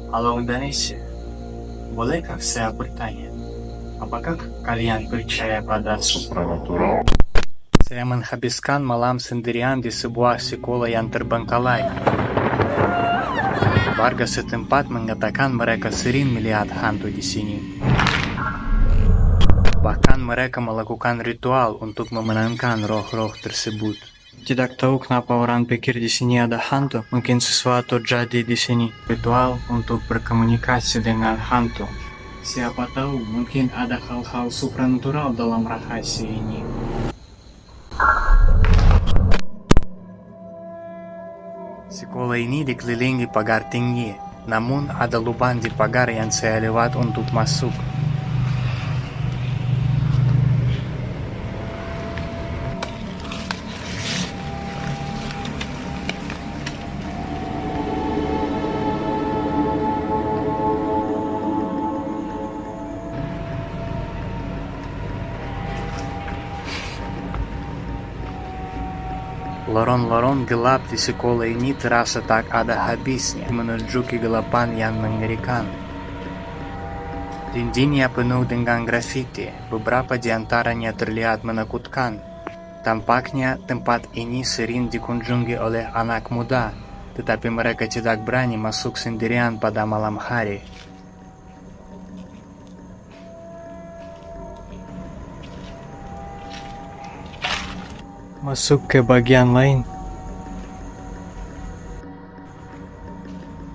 Halo Indonesia, bolehkah saya bertanya, apakah kalian percaya pada supranatural? Saya menghabiskan malam sendirian di sebuah sekolah yang terbengkalai. Warga setempat mengatakan mereka sering melihat hantu di sini. Bahkan mereka melakukan ritual untuk memenangkan roh-roh tersebut. Tidak tahu kenapa orang pikir di sini ada hantu. Mungkin sesuatu terjadi di sini. Ritual untuk berkomunikasi dengan hantu. Siapa tahu mungkin ada hal-hal supranatural dalam rahasia ini. Sekolah ini dikelilingi pagar tinggi, namun ada lubang di pagar yang saya lewat untuk masuk. Lorong-lorong gelap di sekolah ini terasa tak ada habisnya menuju kegelapan yang mengerikan. Dindingnya penuh dengan grafiti, beberapa di antaranya terlihat menakutkan. Tampaknya tempat ini sering dikunjungi oleh anak muda, tetapi mereka tidak berani masuk sendirian pada malam hari. Masuk ke bagian lain.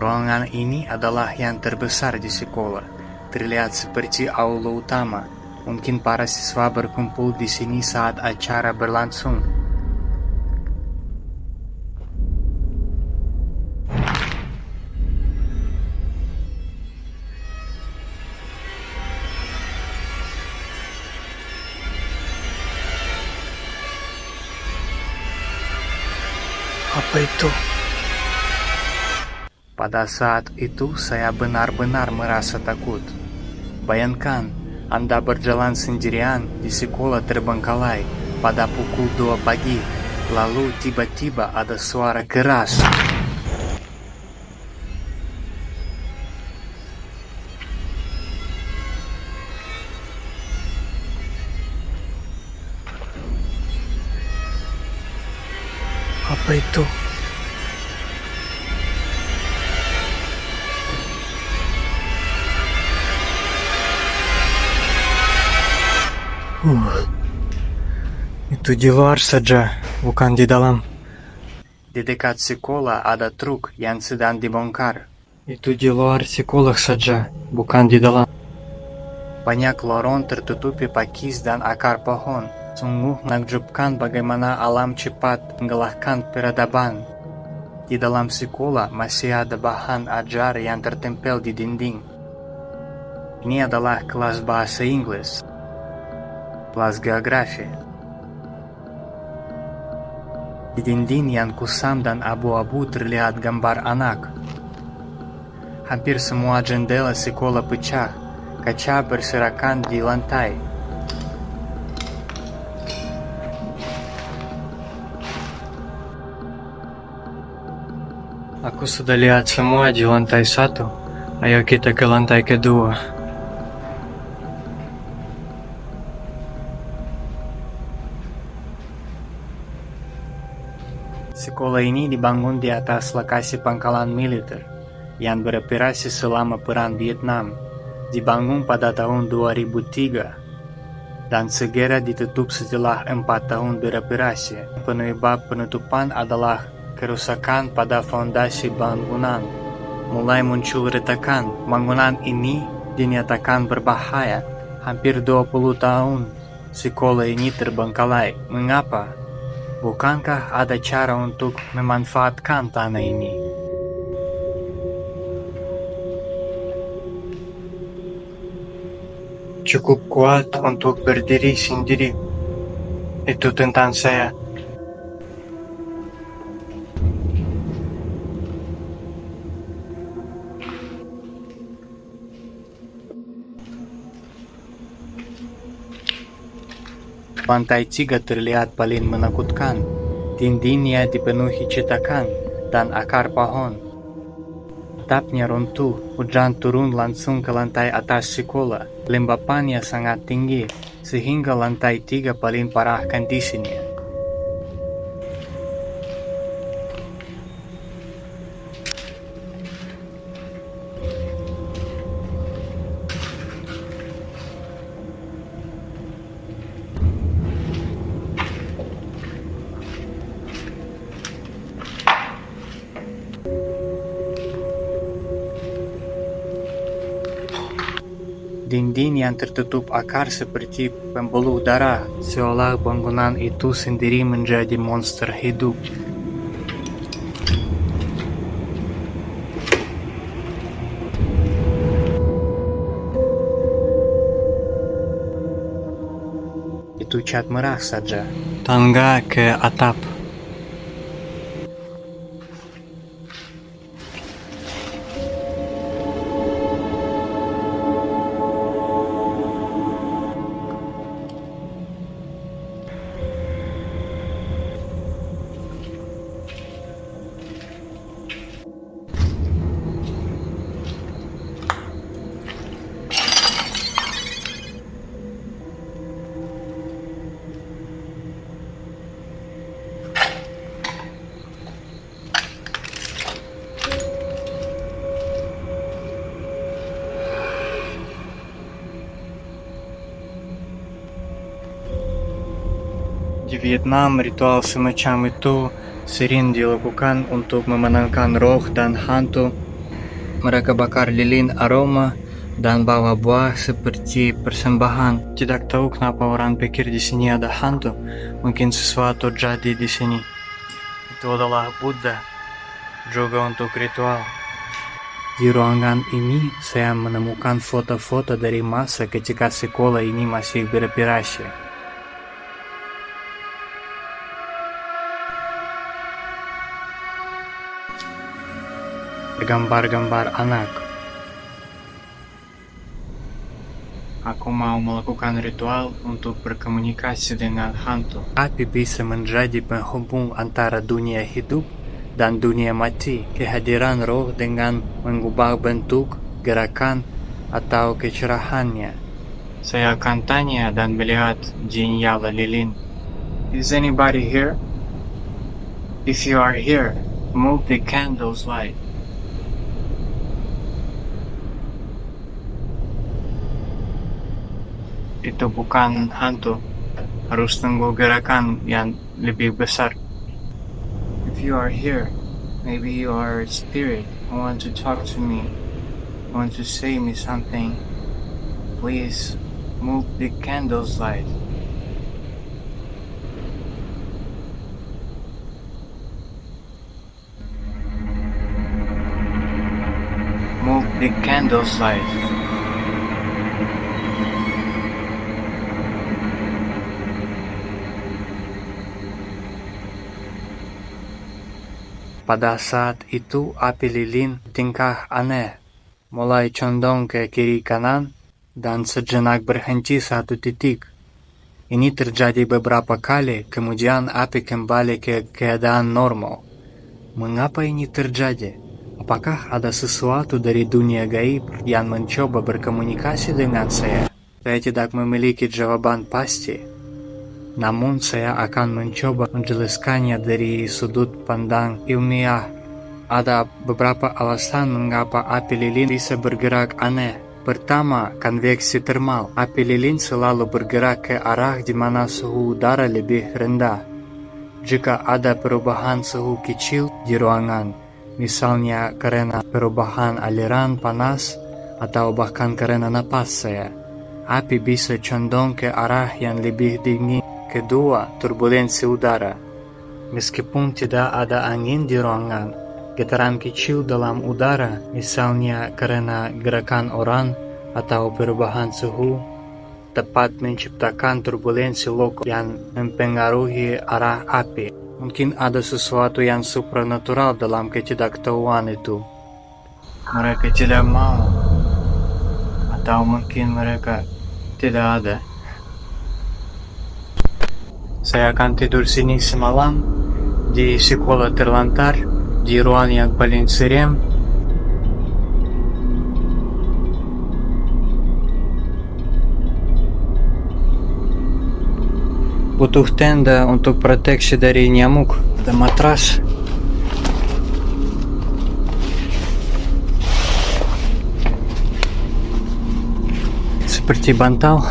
Ruangan ini adalah yang terbesar di sekolah. Terlihat seperti aula utama. Mungkin para siswa berkumpul di sini saat acara berlangsung. Apa itu? Pada saat itu saya benar-benar merasa takut. Bayangkan, Anda berjalan sendirian di sekolah terbengkalai pada pukul 2 pagi, lalu tiba-tiba ada suara keras. Apa itu? Itu di luar saja, bukan di dalam. Di dekat sekolah ada truk yang sedang dibongkar. Itu di luar sekolah saja, bukan di dalam. Banyak lorong tertutupi pakis dan akar pohon. Sungguh menakjubkan bagaimana alam cepat mengalahkan peradaban. Di dalam sekolah masih ada bahan ajar yang tertempel di dinding. Ini adalah kelas bahasa Inggris, kelas geografi. Di dinding yang kusam dan abu-abu terlihat gambar anak. Hampir semua jendela sekolah pecah, kaca berserakan di lantai. Aku sudah lihat semua di lantai 1. Ayo kita ke lantai kedua. Sekolah ini dibangun di atas lokasi pangkalan militer yang beroperasi selama Perang Vietnam. Dibangun pada tahun 2003 dan segera ditutup setelah 4 tahun beroperasi. Penyebab penutupan adalah kerusakan pada fondasi bangunan. Mulai muncul retakan. Bangunan ini dinyatakan berbahaya. Hampir 20 tahun sekolah ini terbengkalai. Mengapa? Bukankah ada cara untuk memanfaatkan tanah ini? Cukup kuat untuk berdiri sendiri. Itu tentang saya. Lantai 3 terlihat paling menakutkan. Dindingnya dipenuhi cetakan dan akar pohon. Atapnya runtuh, hujan turun langsung ke lantai atas sekolah. Lembapannya sangat tinggi, sehingga lantai 3 paling parah kondisinya. Dinding yang tertutup akar seperti pembuluh darah, seolah bangunan itu sendiri menjadi monster hidup. Itu cat merah saja. Tangga ke atap. Di Vietnam, ritual semacam itu sering dilakukan untuk memenangkan roh dan hantu. Mereka bakar lilin aroma dan bawa buah seperti persembahan. Tidak tahu kenapa orang pikir di sini ada hantu. Mungkin sesuatu jadi di sini. Itu adalah Buddha, juga untuk ritual. Di ruangan ini, saya menemukan foto-foto dari masa ketika sekolah ini masih beroperasi. Gambar-gambar anak. Aku mau melakukan ritual untuk berkomunikasi dengan hantu. Api bisa menjadi penghubung antara dunia hidup dan dunia mati. Kehadiran roh dengan mengubah bentuk, gerakan, atau kecerahannya. Saya akan tanya dan melihat di nyala lilin. Is anybody here? If you are here, move the candle's light. Itu bukan hantu, harus tunggu gerakan yang lebih besar. If you are here, maybe you are a spirit who want to talk to me, want to say me something. Please move the candle's light. Move the candle's light. Pada saat itu api lilin tingkah aneh, mulai condong ke kiri kanan dan sejenak berhenti satu titik. Ini terjadi beberapa kali, kemudian api kembali ke keadaan normal. Mengapa ini terjadi? Apakah ada sesuatu dari dunia gaib yang mencoba berkomunikasi dengan saya? Saya tidak memiliki jawaban pasti. Namun saya akan mencoba menjelaskannya dari sudut pandang ilmiah. Ada beberapa alasan mengapa api lilin bisa bergerak aneh. Pertama, konveksi termal. Api lilin selalu bergerak ke arah di mana suhu udara lebih rendah. Jika ada perubahan suhu kecil di ruangan, misalnya karena perubahan aliran panas atau bahkan karena napas saya, api bisa condong ke arah yang lebih dingin. Kedua, turbulensi udara. Meskipun tidak ada angin di ruangan, getaran kecil dalam udara, misalnya karena gerakan orang atau perubahan suhu, dapat menciptakan turbulensi lokal yang mempengaruhi arah api. Mungkin ada sesuatu yang supranatural dalam ketidaktahuan itu. Mereka tidak mau, atau mungkin mereka tidak ada. Saya akan tidur sini semalam, di sekolah terlantar, di ruang yang paling serem. butuh tenda untuk proteksi dari nyamuk. Ada matras. Seperti bantal.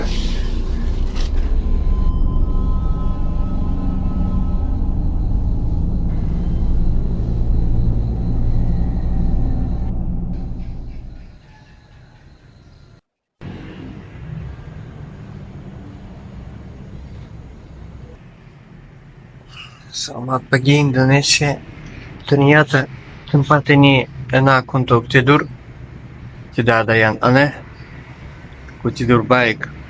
Selamat pagi Indonesia. Ternyata tempat ini enak untuk tidur. Tidak ada yang aneh. Aku tidur baik.